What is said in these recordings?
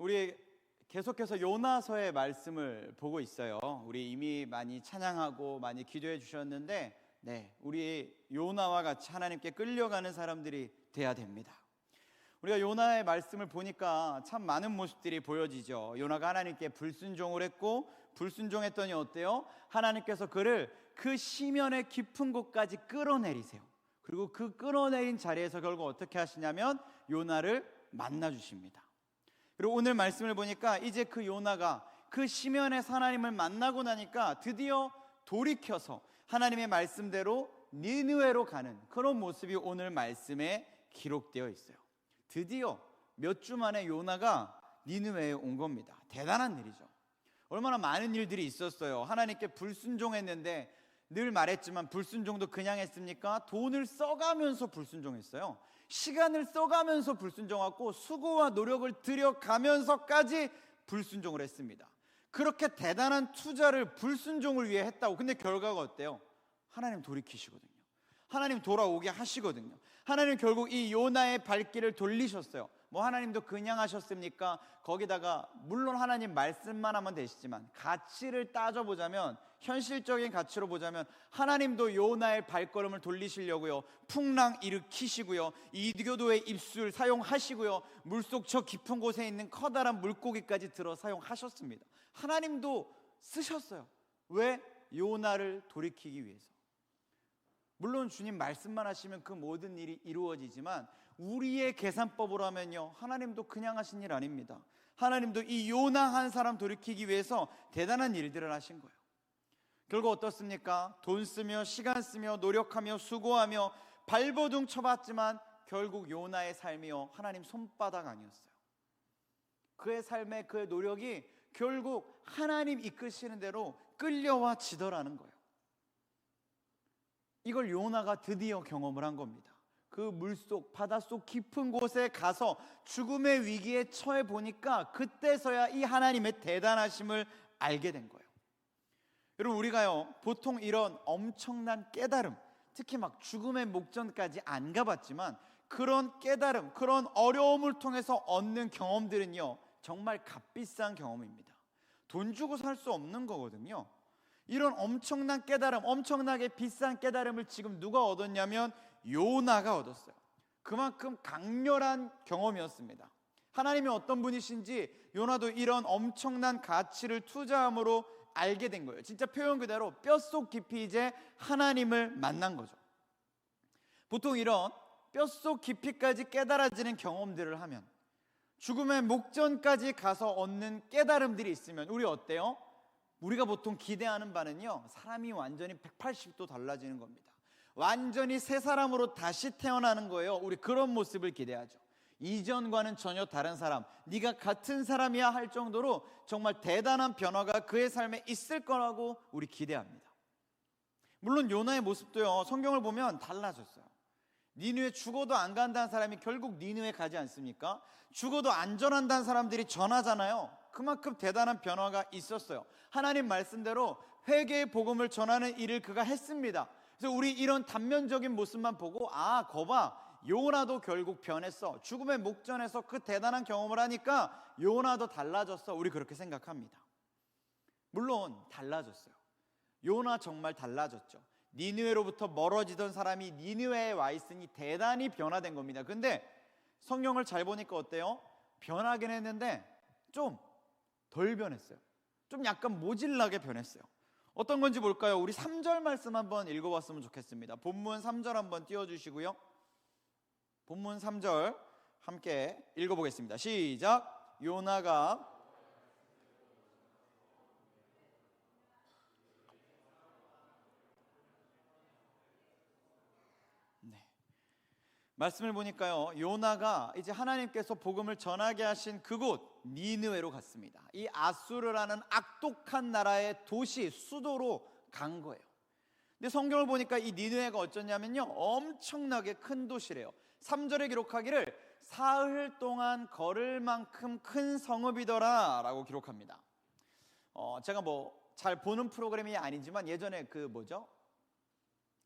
우리 계속해서 요나서의 말씀을 보고 있어요. 우리 이미 많이 찬양하고 많이 기도해 주셨는데, 우리 요나와 같이 하나님께 끌려가는 사람들이 돼야 됩니다. 우리가 요나의 말씀을 보니까 참 많은 모습들이 보여지죠. 요나가 하나님께 불순종을 했고, 불순종했더니 어때요? 하나님께서 그를 그 시면의 깊은 곳까지 끌어내리세요. 그리고 그 끌어내린 자리에서 결국 어떻게 하시냐면 요나를 만나 주십니다. 그리고 오늘 말씀을 보니까 이제 그 요나가 그 시면에서 하나님을 만나고 나니까 드디어 돌이켜서 하나님의 말씀대로 니느웨로 가는 그런 모습이 오늘 말씀에 기록되어 있어요. 드디어 몇 주 만에 요나가 니느웨에 온 겁니다. 대단한 일이죠. 얼마나 많은 일들이 있었어요. 하나님께 불순종했는데, 늘 말했지만 불순종도 그냥 했습니까? 돈을 써가면서 불순종했어요. 시간을 써가면서 불순종하고 수고와 노력을 들여가면서까지 불순종을 했습니다. 그렇게 대단한 투자를 불순종을 위해 했다고. 근데 결과가 어때요? 하나님 돌이키시거든요. 하나님 돌아오게 하시거든요. 하나님 결국 이 요나의 발길을 돌리셨어요. 뭐 하나님도 그냥 하셨습니까? 거기다가 물론 하나님 말씀만 하면 되시지만 가치를 따져보자면, 현실적인 가치로 보자면 하나님도 요나의 발걸음을 돌리시려고요, 풍랑 일으키시고요, 이교도의 입술 사용하시고요, 물속 저 깊은 곳에 있는 커다란 물고기까지 들어 사용하셨습니다. 하나님도 쓰셨어요. 왜? 요나를 돌이키기 위해서. 물론 주님 말씀만 하시면 그 모든 일이 이루어지지만 우리의 계산법으로 하면요, 하나님도 그냥 하신 일 아닙니다. 하나님도 이 요나 한 사람 돌이키기 위해서 대단한 일들을 하신 거예요. 결국 어떻습니까? 돈 쓰며 시간 쓰며 노력하며 수고하며 발버둥 쳐봤지만 결국 요나의 삶이요, 하나님 손바닥 아니었어요. 그의 삶의 그의 노력이 결국 하나님 이끄시는 대로 끌려와 지더라는 거예요. 이걸 요나가 드디어 경험을 한 겁니다. 그 물속 바닷속 깊은 곳에 가서 죽음의 위기에 처해 보니까 그때서야 이 하나님의 대단하심을 알게 된 거예요. 여러분, 우리가요 보통 이런 엄청난 깨달음, 특히 막 죽음의 목전까지 안 가봤지만 그런 깨달음, 그런 어려움을 통해서 얻는 경험들은요 정말 값비싼 경험입니다. 돈 주고 살 수 없는 거거든요. 이런 엄청난 깨달음, 엄청나게 비싼 깨달음을 지금 누가 얻었냐면 요나가 얻었어요. 그만큼 강렬한 경험이었습니다. 하나님이 어떤 분이신지 요나도 이런 엄청난 가치를 투자함으로 알게 된 거예요. 진짜 표현 그대로 뼛속 깊이 이제 하나님을 만난 거죠. 보통 이런 뼛속 깊이까지 깨달아지는 경험들을 하면, 죽음의 목전까지 가서 얻는 깨달음들이 있으면 우리 어때요? 우리가 보통 기대하는 바는요, 사람이 완전히 180도 달라지는 겁니다. 완전히 새 사람으로 다시 태어나는 거예요. 우리 그런 모습을 기대하죠. 이전과는 전혀 다른 사람, 네가 같은 사람이야 할 정도로 정말 대단한 변화가 그의 삶에 있을 거라고 우리 기대합니다. 물론 요나의 모습도요, 성경을 보면 달라졌어요. 니느웨 죽어도 안 간다는 사람이 결국 니느웨 가지 않습니까? 죽어도 안전한다는 사람들이 전하잖아요. 그만큼 대단한 변화가 있었어요. 하나님 말씀대로 회개의 복음을 전하는 일을 그가 했습니다. 그래서 우리 이런 단면적인 모습만 보고, 아, 거봐, 요나도 결국 변했어. 죽음의 목전에서 그 대단한 경험을 하니까 요나도 달라졌어. 우리 그렇게 생각합니다. 물론 달라졌어요. 요나 정말 달라졌죠. 니느웨로부터 멀어지던 사람이 니느웨에 와 있으니 대단히 변화된 겁니다. 근데 성경을 잘 보니까 어때요? 변하긴 했는데 좀 덜 변했어요. 좀 약간 모질나게 변했어요. 어떤 건지 볼까요? 우리 3절 말씀 한번 읽어봤으면 좋겠습니다. 본문 3절 한번 띄워주시고요. 본문 3절 함께 읽어보겠습니다. 시작. 요나가 말씀을 보니까요, 요나가 이제 하나님께서 복음을 전하게 하신 그곳 니느웨로 갔습니다. 이 아수르라는 악독한 나라의 도시, 수도로 간 거예요. 근데 성경을 보니까 이 니느웨가 어쩌냐면요, 엄청나게 큰 도시래요. 3절에 기록하기를 사흘 동안 걸을 만큼 큰 성읍이더라 라고 기록합니다. 제가 뭐 잘 보는 프로그램이 아니지만 예전에 그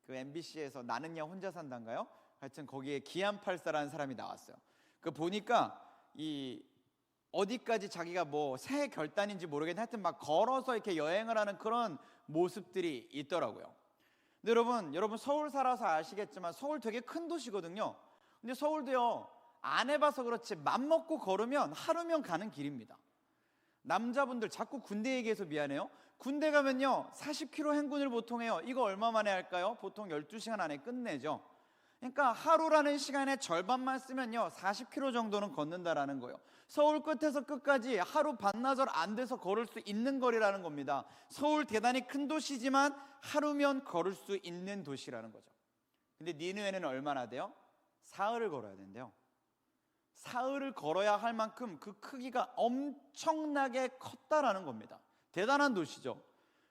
MBC에서 나는야 혼자 산다인가요? 하여튼 거기에 기안84라는 사람이 나왔어요. 그 보니까 이 어디까지 자기가 뭐 새 결단인지 모르겠는데 하여튼 막 걸어서 이렇게 여행을 하는 그런 모습들이 있더라고요. 근데 여러분 서울 살아서 아시겠지만 서울 되게 큰 도시거든요. 근데 서울도요, 안 해봐서 그렇지 맘먹고 걸으면 하루면 가는 길입니다. 남자분들 자꾸 군대 얘기해서 미안해요. 군대 가면요 40km 행군을 보통 해요. 이거 얼마 만에 할까요? 보통 12시간 안에 끝내죠. 그러니까 하루라는 시간의 절반만 쓰면요 40km 정도는 걷는다라는 거예요. 서울 끝에서 끝까지 하루 반나절 안 돼서 걸을 수 있는 거리라는 겁니다. 서울 대단히 큰 도시지만 하루면 걸을 수 있는 도시라는 거죠. 근데 니느웨는 얼마나 돼요? 사흘을 걸어야 된대요. 사흘을 걸어야 할 만큼 그 크기가 엄청나게 컸다라는 겁니다. 대단한 도시죠.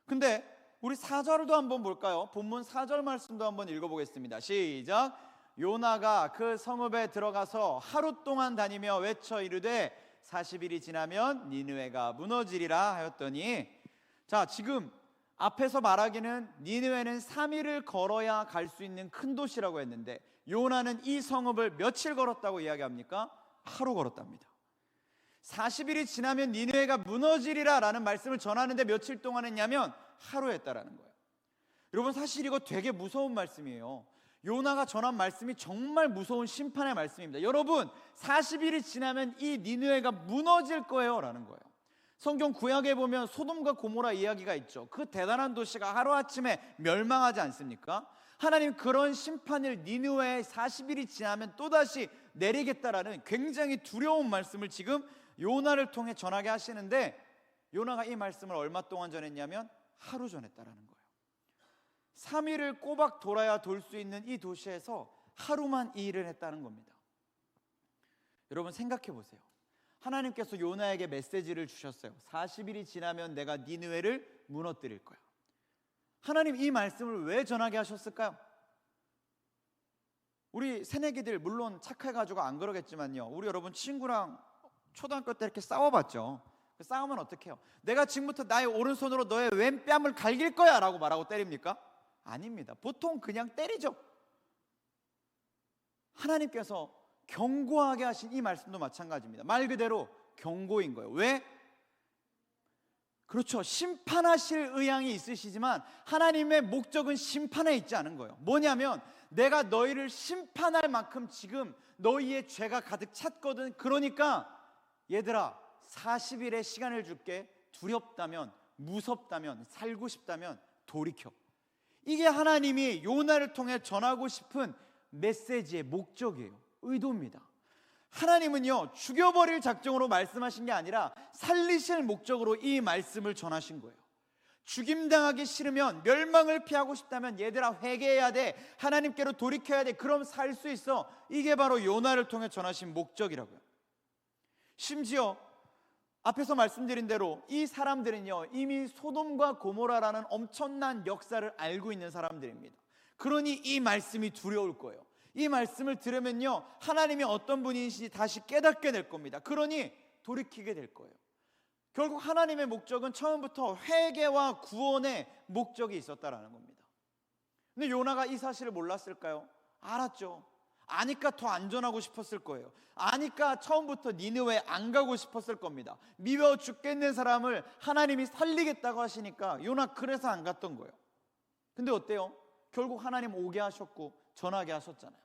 근데 우리 4절도 한번 볼까요? 본문 4절 말씀도 한번 읽어보겠습니다. 시작. 요나가 그 성읍에 들어가서 하루 동안 다니며 외쳐 이르되 40일이 지나면 니느웨가 무너지리라 하였더니, 자, 지금 앞에서 말하기는 니느웨는 3일을 걸어야 갈 수 있는 큰 도시라고 했는데 요나는 이 성읍을 며칠 걸었다고 이야기합니까? 하루 걸었답니다. 40일이 지나면 니느웨가 무너지리라 라는 말씀을 전하는데 며칠 동안 했냐면 하루 했다라는 거예요. 여러분, 사실 이거 되게 무서운 말씀이에요. 요나가 전한 말씀이 정말 무서운 심판의 말씀입니다. 여러분, 40일이 지나면 이 니느웨가 무너질 거예요 라는 거예요. 성경 구약에 보면 소돔과 고모라 이야기가 있죠. 그 대단한 도시가 하루아침에 멸망하지 않습니까? 하나님 그런 심판을 니느웨에 40일이 지나면 또다시 내리겠다라는 굉장히 두려운 말씀을 지금 요나를 통해 전하게 하시는데, 요나가 이 말씀을 얼마 동안 전했냐면 하루 전했다라는 거예요. 3일을 꼬박 돌아야 돌 수 있는 이 도시에서 하루만 이 일을 했다는 겁니다. 여러분 생각해 보세요. 하나님께서 요나에게 메시지를 주셨어요. 40일이 지나면 내가 니느웨를 무너뜨릴 거야. 하나님 이 말씀을 왜 전하게 하셨을까요? 우리 새내기들 물론 착해가지고 안 그러겠지만요, 우리 여러분 친구랑 초등학교 때 이렇게 싸워봤죠. 싸우면 어떻게 해요? 내가 지금부터 나의 오른손으로 너의 왼뺨을 갈길 거야 라고 말하고 때립니까? 아닙니다. 보통 그냥 때리죠. 하나님께서 경고하게 하신 이 말씀도 마찬가지입니다. 말 그대로 경고인 거예요. 왜? 그렇죠. 심판하실 의향이 있으시지만 하나님의 목적은 심판에 있지 않은 거예요. 뭐냐면 내가 너희를 심판할 만큼 지금 너희의 죄가 가득 찼거든. 그러니까 얘들아 40일의 시간을 줄게. 두렵다면, 무섭다면, 살고 싶다면 돌이켜. 이게 하나님이 요나를 통해 전하고 싶은 메시지의 목적이에요. 의도입니다. 하나님은요 죽여버릴 작정으로 말씀하신 게 아니라 살리실 목적으로 이 말씀을 전하신 거예요. 죽임당하기 싫으면, 멸망을 피하고 싶다면 얘들아 회개해야 돼. 하나님께로 돌이켜야 돼. 그럼 살 수 있어. 이게 바로 요나를 통해 전하신 목적이라고요. 심지어 앞에서 말씀드린 대로 이 사람들은요 이미 소돔과 고모라라는 엄청난 역사를 알고 있는 사람들입니다. 그러니 이 말씀이 두려울 거예요. 이 말씀을 들으면요 하나님이 어떤 분이신지 다시 깨닫게 될 겁니다. 그러니 돌이키게 될 거예요. 결국 하나님의 목적은 처음부터 회개와 구원의 목적이 있었다라는 겁니다. 근데 요나가 이 사실을 몰랐을까요? 알았죠. 아니까 더 안전하고 싶었을 거예요. 아니까 처음부터 니느웨 안 가고 싶었을 겁니다. 미워 죽겠는 사람을 하나님이 살리겠다고 하시니까 요나 그래서 안 갔던 거예요. 근데 어때요? 결국 하나님 오게 하셨고 전하게 하셨잖아요.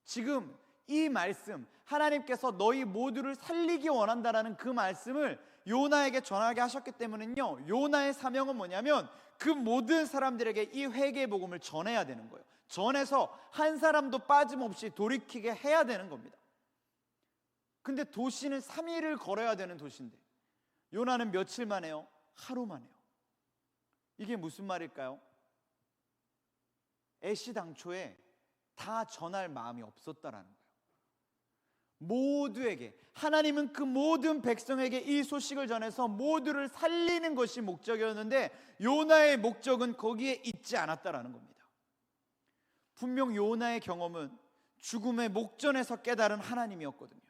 지금 이 말씀, 하나님께서 너희 모두를 살리기 원한다라는 그 말씀을 요나에게 전하게 하셨기 때문에요 요나의 사명은 뭐냐면 그 모든 사람들에게 이 회개의 복음을 전해야 되는 거예요. 전해서 한 사람도 빠짐없이 돌이키게 해야 되는 겁니다. 근데 도시는 3일을 걸어야 되는 도시인데 요나는 며칠 만에요? 하루 만에요. 이게 무슨 말일까요? 애시당초에 다 전할 마음이 없었다라는 거예요. 모두에게, 하나님은 그 모든 백성에게 이 소식을 전해서 모두를 살리는 것이 목적이었는데 요나의 목적은 거기에 있지 않았다라는 겁니다. 분명 요나의 경험은 죽음의 목전에서 깨달은 하나님이었거든요.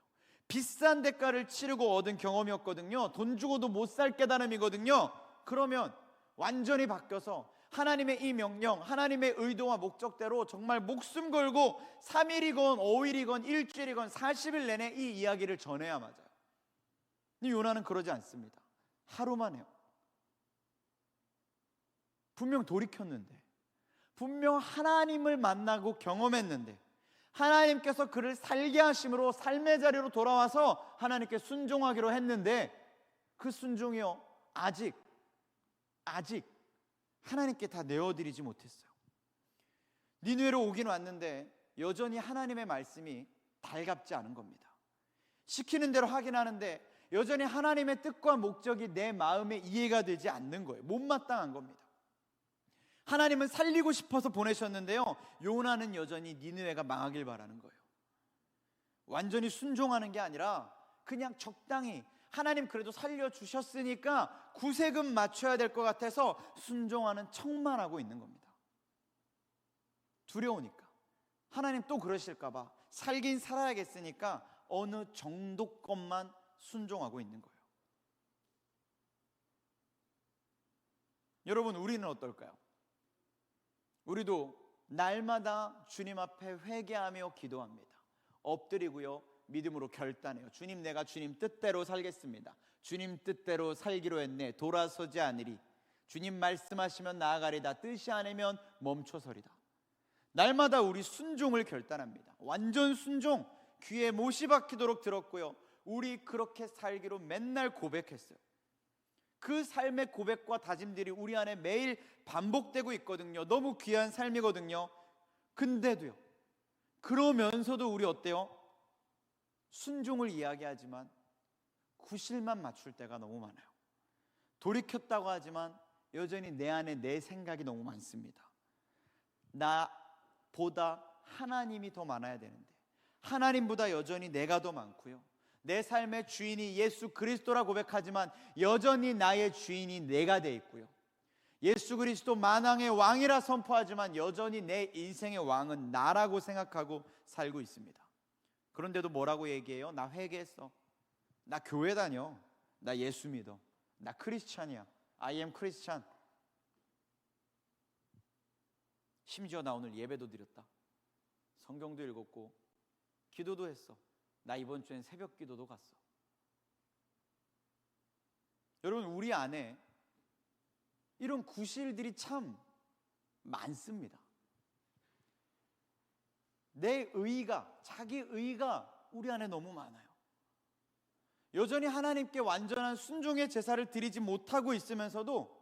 비싼 대가를 치르고 얻은 경험이었거든요. 돈 주고도 못 살 깨달음이거든요. 그러면 완전히 바뀌어서 하나님의 이 명령, 하나님의 의도와 목적대로 정말 목숨 걸고 3일이건 5일이건 일주일이건 40일 내내 이 이야기를 전해야 맞아요. 근데 요나는 그러지 않습니다. 하루 만에요. 분명 돌이켰는데, 분명 하나님을 만나고 경험했는데, 하나님께서 그를 살게 하심으로 삶의 자리로 돌아와서 하나님께 순종하기로 했는데, 그 순종이요 아직 하나님께 다 내어드리지 못했어요. 니느웨로 오긴 왔는데 여전히 하나님의 말씀이 달갑지 않은 겁니다. 시키는 대로 하긴 하는데 여전히 하나님의 뜻과 목적이 내 마음에 이해가 되지 않는 거예요. 못마땅한 겁니다. 하나님은 살리고 싶어서 보내셨는데요, 요나는 여전히 니느웨가 망하길 바라는 거예요. 완전히 순종하는 게 아니라 그냥 적당히, 하나님 그래도 살려주셨으니까 구세금 맞춰야 될 것 같아서 순종하는 척만 하고 있는 겁니다. 두려우니까, 하나님 또 그러실까 봐 살긴 살아야겠으니까 어느 정도 것만 순종하고 있는 거예요. 여러분, 우리는 어떨까요? 우리도 날마다 주님 앞에 회개하며 기도합니다. 엎드리고요, 믿음으로 결단해요. 주님, 내가 주님 뜻대로 살겠습니다. 주님 뜻대로 살기로 했네. 돌아서지 않으리. 주님 말씀하시면 나아가리다. 뜻이 아니면 멈춰서리다. 날마다 우리 순종을 결단합니다. 완전 순종, 귀에 못이 박히도록 들었고요, 우리 그렇게 살기로 맨날 고백했어요. 그 삶의 고백과 다짐들이 우리 안에 매일 반복되고 있거든요. 너무 귀한 삶이거든요. 근데도요, 그러면서도 우리 어때요? 순종을 이야기하지만 구실만 맞출 때가 너무 많아요. 돌이켰다고 하지만 여전히 내 안에 내 생각이 너무 많습니다. 나보다 하나님이 더 많아야 되는데 하나님보다 여전히 내가 더 많고요, 내 삶의 주인이 예수 그리스도라 고백하지만 여전히 나의 주인이 내가 돼 있고요, 예수 그리스도 만왕의 왕이라 선포하지만 여전히 내 인생의 왕은 나라고 생각하고 살고 있습니다. 그런데도 뭐라고 얘기해요? 나 회개했어, 나 교회 다녀, 나 예수 믿어, 나 크리스찬이야, I am 크리스찬. 심지어 나 오늘 예배도 드렸다, 성경도 읽었고 기도도 했어, 나 이번 주엔 새벽 기도도 갔어. 여러분, 우리 안에 이런 구실들이 참 많습니다. 내 의가, 자기 의가 우리 안에 너무 많아요. 여전히 하나님께 완전한 순종의 제사를 드리지 못하고 있으면서도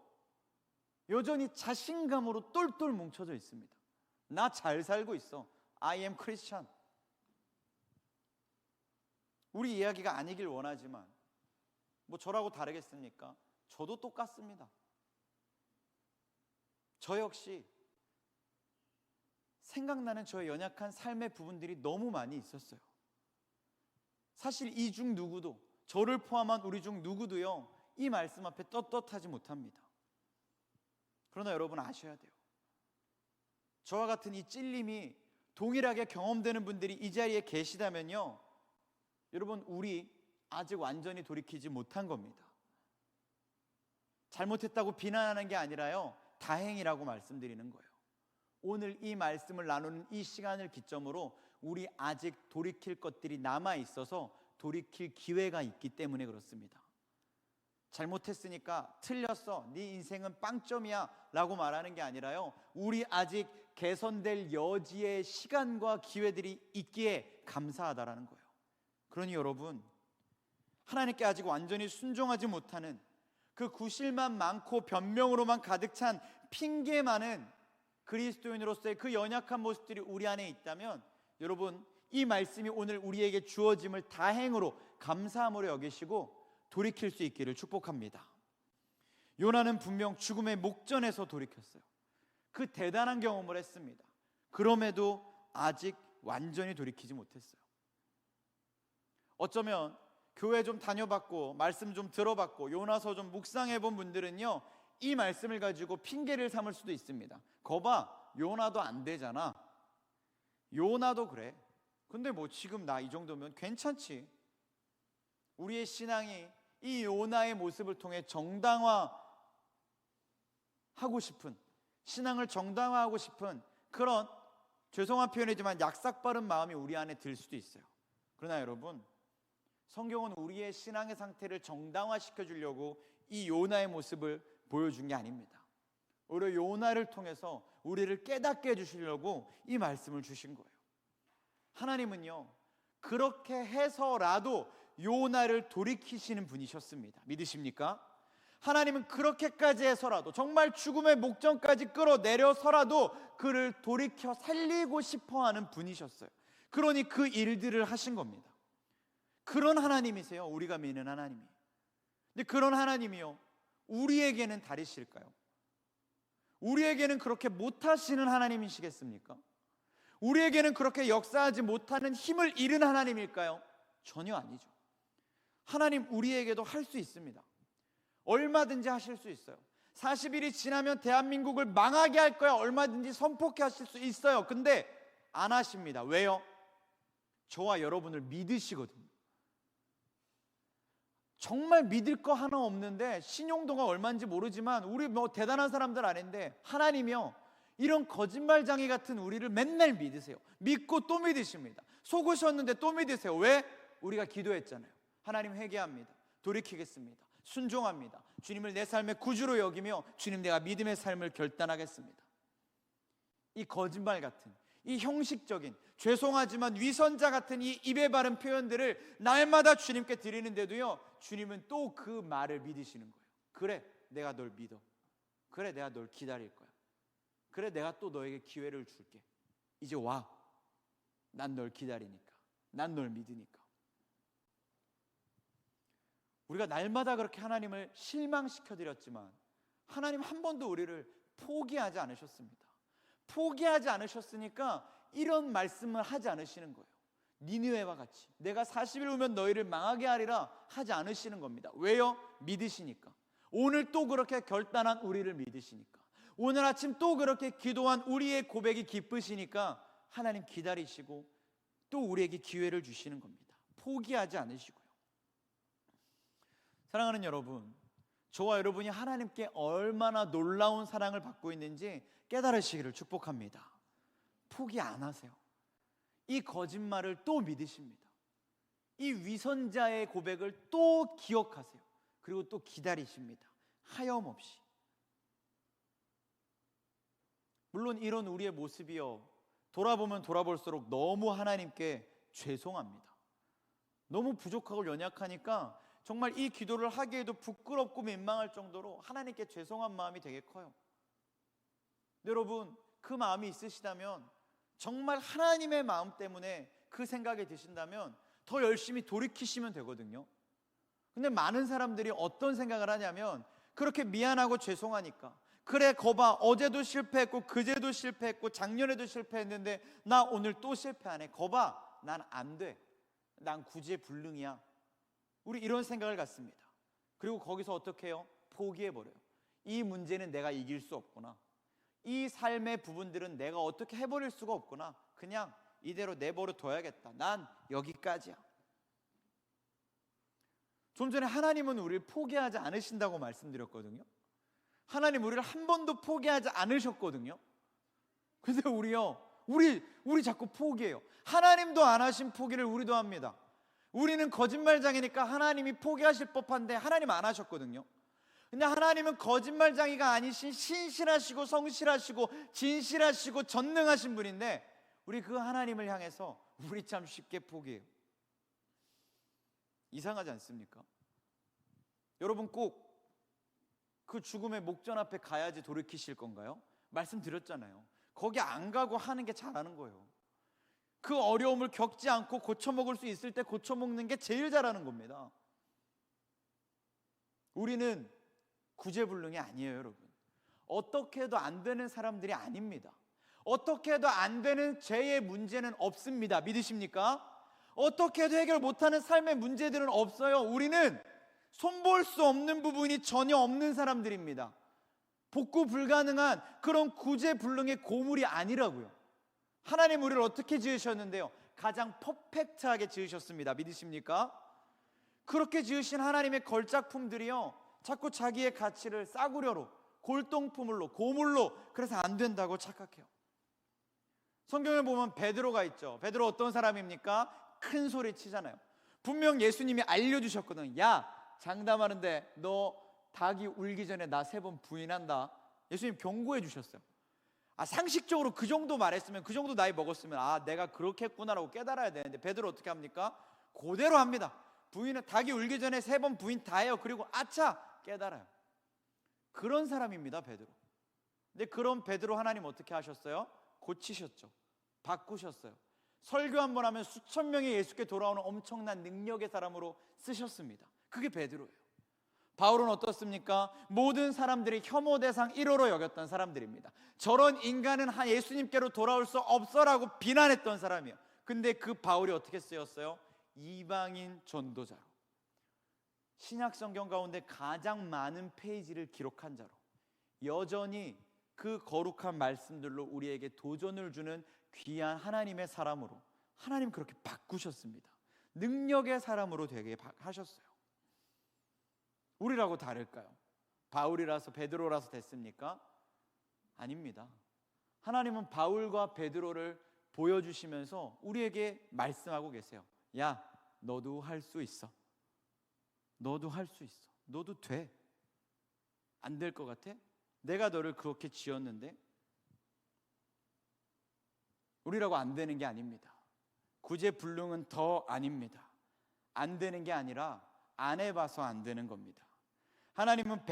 여전히 자신감으로 똘똘 뭉쳐져 있습니다. 나 잘 살고 있어, I am Christian. 우리 이야기가 아니길 원하지만 뭐 저라고 다르겠습니까? 저도 똑같습니다. 저 역시 생각나는 저의 연약한 삶의 부분들이 너무 많이 있었어요. 사실 이 중 누구도, 저를 포함한 우리 중 누구도요, 이 말씀 앞에 떳떳하지 못합니다. 그러나 여러분 아셔야 돼요. 저와 같은 이 찔림이 동일하게 경험되는 분들이 이 자리에 계시다면요, 여러분, 우리 아직 완전히 돌이키지 못한 겁니다. 잘못했다고 비난하는 게 아니라요, 다행이라고 말씀드리는 거예요. 오늘 이 말씀을 나누는 이 시간을 기점으로 우리 아직 돌이킬 것들이 남아 있어서 돌이킬 기회가 있기 때문에 그렇습니다. 잘못했으니까 틀렸어, 네 인생은 빵점이야 라고 말하는 게 아니라요, 우리 아직 개선될 여지의 시간과 기회들이 있기에 감사하다라는 거예요. 그러니 여러분, 하나님께 아직 완전히 순종하지 못하는 그 구실만 많고 변명으로만 가득 찬 핑계 많은 그리스도인으로서의 그 연약한 모습들이 우리 안에 있다면, 여러분, 이 말씀이 오늘 우리에게 주어짐을 다행으로, 감사함으로 여기시고 돌이킬 수 있기를 축복합니다. 요나는 분명 죽음의 목전에서 돌이켰어요. 그 대단한 경험을 했습니다. 그럼에도 아직 완전히 돌이키지 못했어요. 어쩌면 교회 좀 다녀봤고 말씀 좀 들어봤고 요나서 좀 묵상해본 분들은요, 이 말씀을 가지고 핑계를 삼을 수도 있습니다. 거봐, 요나도 안 되잖아, 요나도 그래, 근데 뭐 지금 나 이 정도면 괜찮지. 우리의 신앙이 이 요나의 모습을 통해 정당화하고 싶은, 신앙을 정당화하고 싶은 그런, 죄송한 표현이지만 약삭빠른 마음이 우리 안에 들 수도 있어요. 그러나 여러분, 성경은 우리의 신앙의 상태를 정당화시켜 주려고 이 요나의 모습을 보여준 게 아닙니다. 오히려 요나를 통해서 우리를 깨닫게 해주시려고 이 말씀을 주신 거예요. 하나님은요, 그렇게 해서라도 요나를 돌이키시는 분이셨습니다. 믿으십니까? 하나님은 그렇게까지 해서라도, 정말 죽음의 목전까지 끌어내려서라도 그를 돌이켜 살리고 싶어하는 분이셨어요. 그러니 그 일들을 하신 겁니다. 그런 하나님이세요, 우리가 믿는 하나님이. 근데 그런 하나님이요, 우리에게는 다르실까요? 우리에게는 그렇게 못하시는 하나님이시겠습니까? 우리에게는 그렇게 역사하지 못하는 힘을 잃은 하나님일까요? 전혀 아니죠. 하나님 우리에게도 할 수 있습니다. 얼마든지 하실 수 있어요. 40일이 지나면 대한민국을 망하게 할 거야, 얼마든지 선포케 하실 수 있어요. 근데 안 하십니다. 왜요? 저와 여러분을 믿으시거든요. 정말 믿을 거 하나 없는데, 신용도가 얼마인지 모르지만 우리 뭐 대단한 사람들 아닌데, 하나님이요, 이런 거짓말장애 같은 우리를 맨날 믿으세요. 믿고 또 믿으십니다. 속으셨는데 또 믿으세요. 왜? 우리가 기도했잖아요. 하나님 회개합니다. 돌이키겠습니다. 순종합니다. 주님을 내 삶의 구주로 여기며 주님, 내가 믿음의 삶을 결단하겠습니다. 이 거짓말 같은, 이 형식적인, 죄송하지만 위선자 같은 이 입에 바른 표현들을 날마다 주님께 드리는데도요, 주님은 또 그 말을 믿으시는 거예요. 그래, 내가 널 믿어. 그래, 내가 널 기다릴 거야. 그래, 내가 또 너에게 기회를 줄게. 이제 와. 난 널 기다리니까. 난 널 믿으니까. 우리가 날마다 그렇게 하나님을 실망시켜드렸지만 하나님 한 번도 우리를 포기하지 않으셨습니다. 포기하지 않으셨으니까 이런 말씀을 하지 않으시는 거예요. 니느웨와 같이 내가 40일 후면 너희를 망하게 하리라 하지 않으시는 겁니다. 왜요? 믿으시니까. 오늘 또 그렇게 결단한 우리를 믿으시니까. 오늘 아침 또 그렇게 기도한 우리의 고백이 기쁘시니까 하나님 기다리시고 또 우리에게 기회를 주시는 겁니다. 포기하지 않으시고요. 사랑하는 여러분, 저와 여러분이 하나님께 얼마나 놀라운 사랑을 받고 있는지 깨달으시기를 축복합니다. 포기 안 하세요. 이 거짓말을 또 믿으십니다. 이 위선자의 고백을 또 기억하세요. 그리고 또 기다리십니다. 하염없이. 물론 이런 우리의 모습이요, 돌아보면 돌아볼수록 너무 하나님께 죄송합니다. 너무 부족하고 연약하니까 정말 이 기도를 하기에도 부끄럽고 민망할 정도로 하나님께 죄송한 마음이 되게 커요. 여러분, 그 마음이 있으시다면, 정말 하나님의 마음 때문에 그 생각이 드신다면 더 열심히 돌이키시면 되거든요. 근데 많은 사람들이 어떤 생각을 하냐면, 그렇게 미안하고 죄송하니까, 그래 거봐, 어제도 실패했고 그제도 실패했고 작년에도 실패했는데 나 오늘 또 실패하네. 거봐, 난 안 돼. 난 구제불능이야. 우리 이런 생각을 갖습니다. 그리고 거기서 어떻게 해요? 포기해버려요. 이 문제는 내가 이길 수 없구나. 이 삶의 부분들은 내가 어떻게 해버릴 수가 없구나. 그냥 이대로 내버려 둬야겠다. 난 여기까지야. 좀 전에 하나님은 우리를 포기하지 않으신다고 말씀드렸거든요. 하나님 우리를 한 번도 포기하지 않으셨거든요. 근데 우리 자꾸 포기해요. 하나님도 안 하신 포기를 우리도 합니다. 우리는 거짓말장이니까 하나님이 포기하실 법한데 하나님 안 하셨거든요. 근데 하나님은 거짓말장이가 아니신 신실하시고 성실하시고 진실하시고 전능하신 분인데, 우리 그 하나님을 향해서 우리 참 쉽게 포기해요. 이상하지 않습니까? 여러분, 꼭 그 죽음의 목전 앞에 가야지 돌이키실 건가요? 말씀드렸잖아요. 거기 안 가고 하는 게 잘하는 거예요. 그 어려움을 겪지 않고 고쳐먹을 수 있을 때 고쳐먹는 게 제일 잘하는 겁니다. 우리는 구제불능이 아니에요, 여러분. 어떻게 해도 안 되는 사람들이 아닙니다. 어떻게 해도 안 되는 죄의 문제는 없습니다. 믿으십니까? 어떻게 해도 해결 못하는 삶의 문제들은 없어요. 우리는 손볼 수 없는 부분이 전혀 없는 사람들입니다. 복구 불가능한 그런 구제불능의 고물이 아니라고요. 하나님 우리를 어떻게 지으셨는데요? 가장 퍼펙트하게 지으셨습니다. 믿으십니까? 그렇게 지으신 하나님의 걸작품들이요, 자꾸 자기의 가치를 싸구려로, 골동품으로, 고물로, 그래서 안 된다고 착각해요. 성경에 보면 베드로가 있죠. 베드로 어떤 사람입니까? 큰 소리 치잖아요. 분명 예수님이 알려주셨거든. 야, 장담하는데 너 닭이 울기 전에 나 3번 부인한다. 예수님 경고해 주셨어요. 상식적으로 그 정도 말했으면, 그 정도 나이 먹었으면 내가 그렇게 했구나라고 깨달아야 되는데 베드로 어떻게 합니까? 그대로 합니다. 부인은 닭이 울기 전에 3번 부인 다 해요. 그리고 아차 깨달아요. 그런 사람입니다, 베드로. 근데 그런 베드로 하나님 어떻게 하셨어요? 고치셨죠. 바꾸셨어요. 설교 한 번 하면 수천 명이 예수께 돌아오는 엄청난 능력의 사람으로 쓰셨습니다. 그게 베드로예요. 바울은 어떻습니까? 모든 사람들이 혐오 대상 1호로 여겼던 사람들입니다. 저런 인간은 예수님께로 돌아올 수 없어라고 비난했던 사람이에요. 근데 그 바울이 어떻게 쓰였어요? 이방인 전도자로, 신약 성경 가운데 가장 많은 페이지를 기록한 자로, 여전히 그 거룩한 말씀들로 우리에게 도전을 주는 귀한 하나님의 사람으로 하나님 그렇게 바꾸셨습니다. 능력의 사람으로 되게 하셨어요. 우리라고 다를까요? 바울이라서 베드로라서 됐습니까? 아닙니다. 하나님은 바울과 베드로를 보여주시면서 우리에게 말씀하고 계세요. 야, 너도 할 수 있어. 너도 할 수 있어. 너도 돼. 안 될 것 같아? 내가 너를 그렇게 지었는데. 우리라고 안 되는 게 아닙니다. 구제불능은 더 아닙니다. 안 되는 게 아니라 안 해봐서 안 되는 겁니다. 하나님은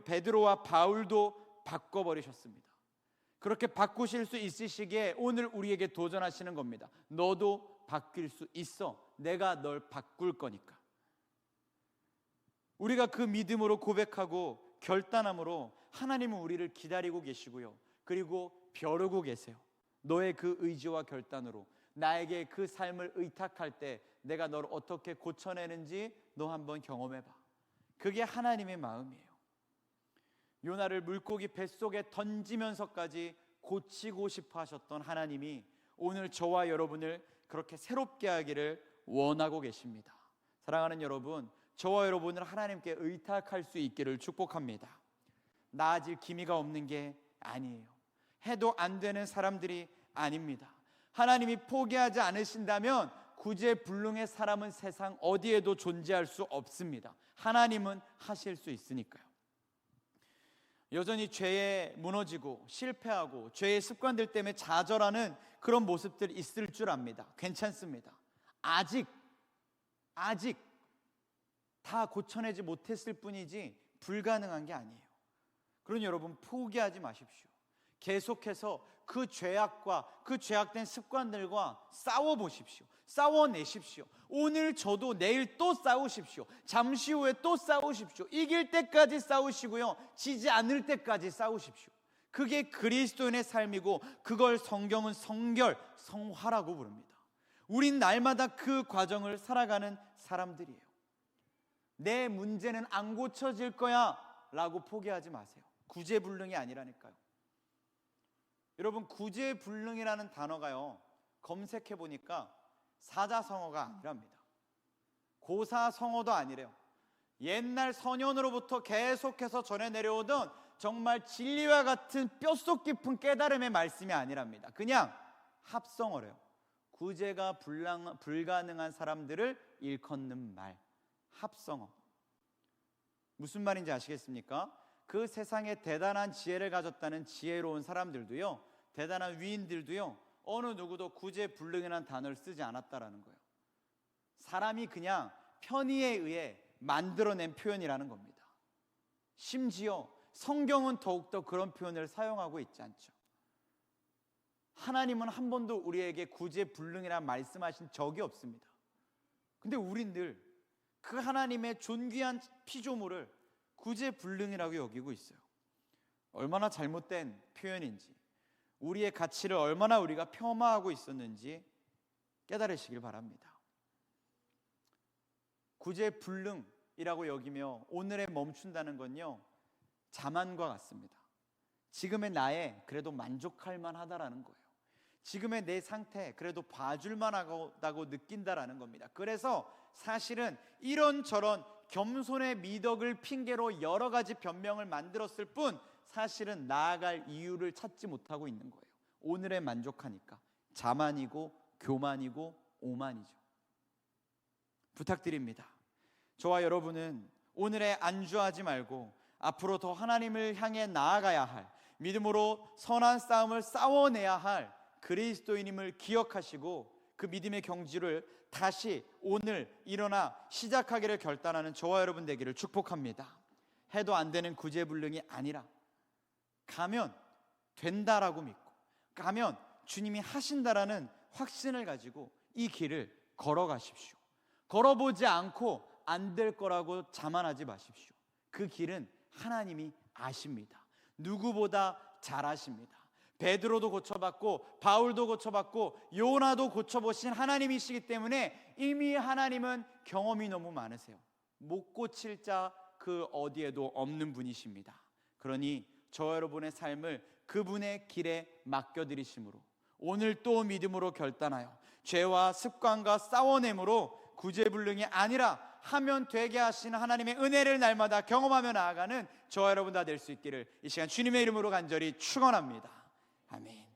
베드로와 바울도 바꿔버리셨습니다. 그렇게 바꾸실 수 있으시기에 오늘 우리에게 도전하시는 겁니다. 너도 바뀔 수 있어. 내가 널 바꿀 거니까. 우리가 그 믿음으로 고백하고 결단함으로 하나님은 우리를 기다리고 계시고요. 그리고 벼르고 계세요. 너의 그 의지와 결단으로 나에게 그 삶을 의탁할 때 내가 너를 어떻게 고쳐내는지 너 한번 경험해봐. 그게 하나님의 마음이에요. 요나를 물고기 뱃속에 던지면서까지 고치고 싶어 하셨던 하나님이 오늘 저와 여러분을 그렇게 새롭게 하기를 원하고 계십니다. 사랑하는 여러분, 저와 여러분을 하나님께 의탁할 수 있기를 축복합니다. 나아질 기미가 없는 게 아니에요. 해도 안 되는 사람들이 아닙니다. 하나님이 포기하지 않으신다면 구제불능의 사람은 세상 어디에도 존재할 수 없습니다. 하나님은 하실 수 있으니까요. 여전히 죄에 무너지고 실패하고 죄의 습관들 때문에 좌절하는 그런 모습들이 있을 줄 압니다. 괜찮습니다. 아직 다 고쳐내지 못했을 뿐이지 불가능한 게 아니에요. 그러니 여러분 포기하지 마십시오. 계속해서 그 죄악과 그 죄악된 습관들과 싸워보십시오. 싸워내십시오. 오늘 저도 내일 또 싸우십시오. 잠시 후에 또 싸우십시오. 이길 때까지 싸우시고요, 지지 않을 때까지 싸우십시오. 그게 그리스도인의 삶이고 그걸 성경은 성결, 성화라고 부릅니다. 우린 날마다 그 과정을 살아가는 사람들이에요. 내 문제는 안 고쳐질 거야 라고 포기하지 마세요. 구제불능이 아니라니까요. 여러분, 구제불능이라는 단어가요, 검색해 보니까 사자성어가 아니랍니다. 고사성어도 아니래요. 옛날 선현으로부터 계속해서 전해 내려오던 정말 진리와 같은 뼛속 깊은 깨달음의 말씀이 아니랍니다. 그냥 합성어래요. 구제가 불가능한 사람들을 일컫는 말, 합성어. 무슨 말인지 아시겠습니까? 그 세상에 대단한 지혜를 가졌다는 지혜로운 사람들도요, 대단한 위인들도요, 어느 누구도 구제불능이라는 단어를 쓰지 않았다라는 거예요. 사람이 그냥 편의에 의해 만들어낸 표현이라는 겁니다. 심지어 성경은 더욱더 그런 표현을 사용하고 있지 않죠. 하나님은 한 번도 우리에게 구제불능이라는 말씀하신 적이 없습니다. 근데 우린 늘 그 하나님의 존귀한 피조물을 구제불능이라고 여기고 있어요. 얼마나 잘못된 표현인지, 우리의 가치를 얼마나 우리가 폄하하고 있었는지 깨달으시길 바랍니다. 구제불능이라고 여기며 오늘에 멈춘다는 건요, 자만과 같습니다. 지금의 나에 그래도 만족할 만하다라는 거예요. 지금의 내 상태 그래도 봐줄 만하다고 느낀다라는 겁니다. 그래서 사실은 이런저런 겸손의 미덕을 핑계로 여러 가지 변명을 만들었을 뿐 사실은 나아갈 이유를 찾지 못하고 있는 거예요. 오늘에 만족하니까 자만이고 교만이고 오만이죠. 부탁드립니다. 저와 여러분은 오늘에 안주하지 말고 앞으로 더 하나님을 향해 나아가야 할, 믿음으로 선한 싸움을 싸워내야 할 그리스도인임을 기억하시고 그 믿음의 경지를 다시 오늘 일어나 시작하기를 결단하는 저와 여러분 되기를 축복합니다. 해도 안 되는 구제불능이 아니라 가면 된다라고 믿고, 가면 주님이 하신다라는 확신을 가지고 이 길을 걸어가십시오. 걸어보지 않고 안 될 거라고 자만하지 마십시오. 그 길은 하나님이 아십니다. 누구보다 잘 아십니다. 베드로도 고쳐봤고 바울도 고쳐봤고 요나도 고쳐보신 하나님이시기 때문에 이미 하나님은 경험이 너무 많으세요. 못 고칠 자 그 어디에도 없는 분이십니다. 그러니 저 여러분의 삶을 그분의 길에 맡겨드리심으로 오늘 또 믿음으로 결단하여 죄와 습관과 싸워냄으로 구제불능이 아니라 하면 되게 하시는 하나님의 은혜를 날마다 경험하며 나아가는 저와 여러분 다 될 수 있기를 이 시간 주님의 이름으로 간절히 축원합니다. 아멘.